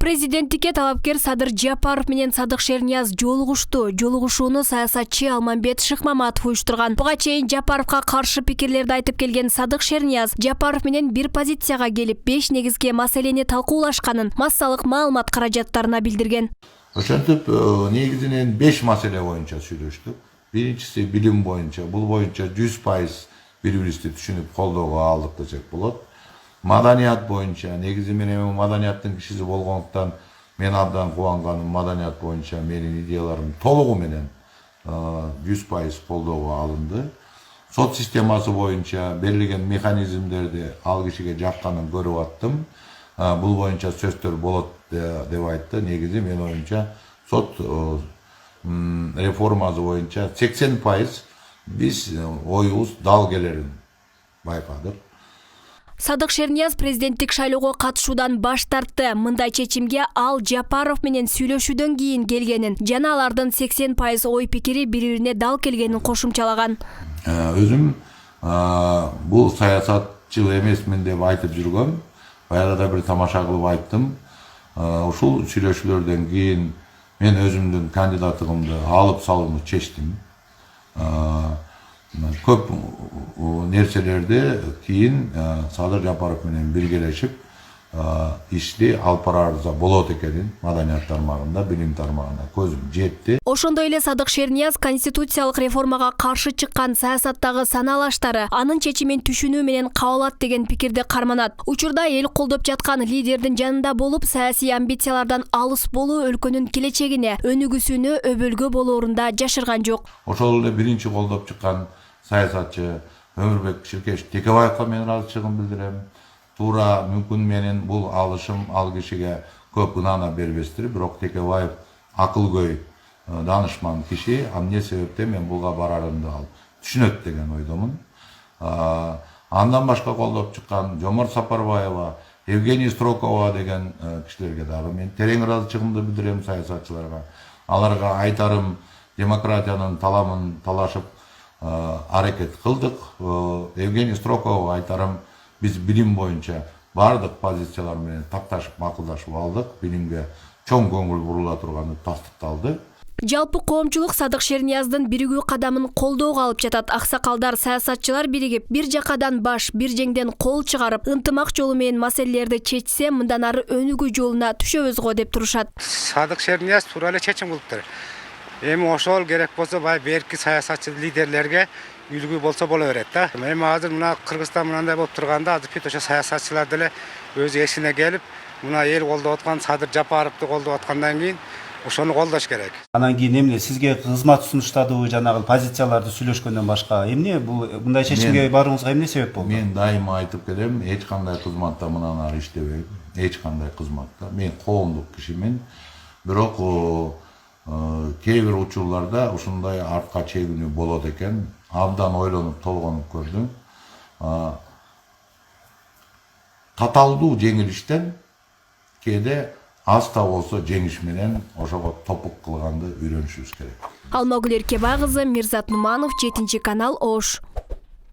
Президенттикке талапкер Садыр Жапаров менен Садык Шернияз жолугушту. Жолугушууну саясатчы Алмамбет Шыкмаматов уюштурган. Буга чейин Жапаровго каршы пикирлерди айтып келген Садык Шернияз Жапаров менен бир позицияга келип 5 негизги маселени талкуулашканын массалык маалымат каражаттарына билдирген. Ошентип негизинен 5 маселе боюнча сүйлөштүк. Биринчиси билим боюнча, бул боюнча 100% бири-бирибизди түшүнүп колдоого алдык десек болот. Маданият боюнча, негизи мен маданияттын кишиси болгондуктан мен абдан кубанганым, маданият боюнча менин идеяларым толугу менен 100% колдоого алынды. Сот системасы боюнча берилген механизмдерди ал кишиге жакканын көрүп аттым. Бул боюнча сөздөр болот деп айтты. Негизи мен оюмча сот реформасы боюнча 80% биз оюбуз дал келерин байкадык. Садык Шернияз президенттик шайлоого катышуудан баш тартты. Мындай чечимге ал Жапаров менен сүйлөшүүдөн кийин келгенин жана алардын 80% ой пикири бири-бирине дал келгенин кошумчалаган. Өзүм бул саясатчыл эмесмин деп айтып жүргөм. Баягы да бир тамаша кылып айттым. Ушул сүйлөшүүлөрдөн кийин мен өзүмдүн кандидаттыгымды алып салууну чечтим. Көп нерселерди кийин Садыр Жапаров менен биргелешип ишти алып барарыбызга болот экенин маданият тармагында, билим тармагында көзүм жетти. Ошондой эле Садык Шернияз конституциялык реформага каршы чыккан саясаттагы саналаштары анын чечимин түшүнүү менен кабыл алат деген пикирди карманат. Учурда эл колдоп жаткан лидердин жанында болуп, саясий амбициялардан алыс болуу өлкөнүн келечегине, өнүгүүсүнө өбөлгө болоорунда жашырган жок. Ошол эле биринчи колдоп чыккан саясатчы Өмүрбек Ширкеш Текебаевга мен ыраазычылыгымды билдирем. Туура мүмкүн менин бул алышым ал кишиге көп ынана бербестир, бирок Текебаев акылгөй данышман киши, эмне себептен мен буга барарымды ал түшүнөт деген ойдомун. Андан башка колдоп чыккан Жомарт Сапарбаева, Евгения Строкова деген кишилерге дагы мен терең ыраазычылыгымды билдирем саясатчыларга. Аларга айтарым демократиянын таламын талашып аракет кылдык. Евгения Строкова айтарым биз билим боюнча бардык позициялар менен такташып макулдашып алдык. Билимге чоң көңүл бурула турганы тастыкталды. Жалпы коомчулук Садык Шернияздын биригүү кадамын колдоого алып жатат. Аксакалдар, саясатчылар биригип, бир жакадан баш, бир жеңден кол чыгарып, ынтымак жолу менен маселелерди чечсе, мындан ары өнүгүү жолуна түшөбүз го деп турушат. Садык Шернияз туура эле чечим кылыптыр. Эми ошол керек болсо берки саясатчы лидерлерге үлгү болсо боло берет да. Эми азыр мына Кыргызстан мындай болуп турганда азыр ошо саясатчылар деле өз эсине келип, мына эл колдоп аткан Садыр Жапаровду колдоп аткандан кийин ошону колдош керек. Анан кийин эмне сизге кызмат сунуштадыбы, жанагы позицияларды сүйлөшкөндөн башка эмне бул мындай чечимге барууңузга эмне себеп болду? Мен дайыма айтып келем, эч кандай кызматта мындан ары иштебейм. Эч кандай кызматта. Мен коомдук кишимин. Бирок кээ бир учурларда ушундай артка чегинүү болот экен. Абдан ойлонуп, толгонуп көрдүм. Таталдуу жеңилиштен кээде аз да болсо жеңиш менен ошого топук кылганды үйрөнүшүбүз керек. Алмагүл Эркебай кызы, Мирзат Нуманов, 7 канал, Ош.